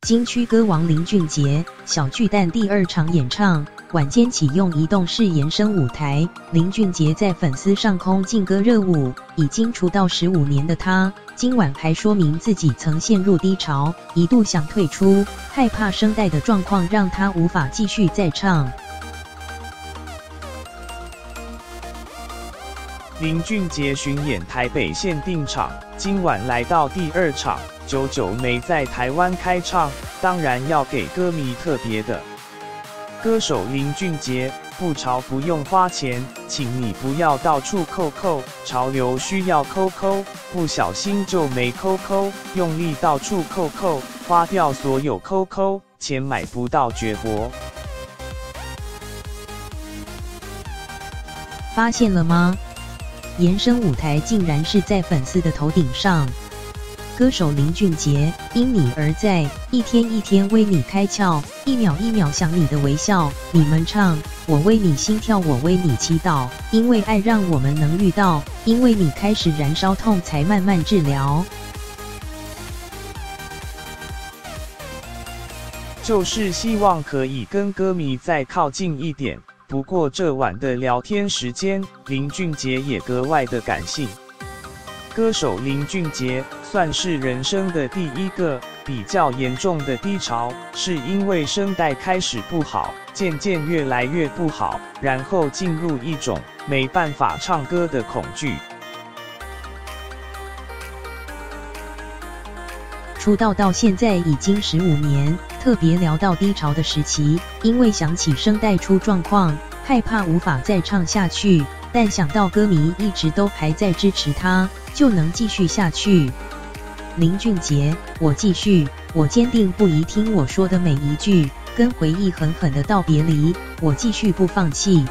金曲歌王林俊杰小巨蛋第2场演唱，晚间启用移动式延伸舞台。林俊杰在粉丝上空劲歌热舞，已经出道15年的他，今晚还说明自己曾陷入低潮，一度想退出，害怕声带的状况让他无法继续再唱。林俊杰巡演台北限定场，今晚来到第2场，久久没在台湾开唱，当然要给歌迷特别的。歌手林俊杰，不潮不用花钱，请你不要到处扣扣，潮流需要扣扣，不小心就没扣扣，用力到处扣扣，花掉所有扣扣，钱买不到绝活。发现了吗？延伸舞台竟然是在粉丝的头顶上。歌手林俊杰因你而在，一天一天为你开窍，一秒一秒想你的微笑。你们唱，我为你心跳，我为你祈祷，因为爱让我们能遇到，因为你开始燃烧痛才慢慢治疗。就是希望可以跟歌迷再靠近一点。不过这晚的聊天时间，林俊杰也格外的感性。歌手林俊杰算是人生的第一个比较严重的低潮，是因为声带开始不好，渐渐越来越不好，然后进入一种没办法唱歌的恐惧。出道到现在已经15年，特别聊到低潮的时期，因为想起声带出状况，害怕无法再唱下去，但想到歌迷一直都还在支持他，就能继续下去。林俊杰，我继续，我坚定不移听我说的每一句，跟回忆狠狠的道别离，我继续不放弃。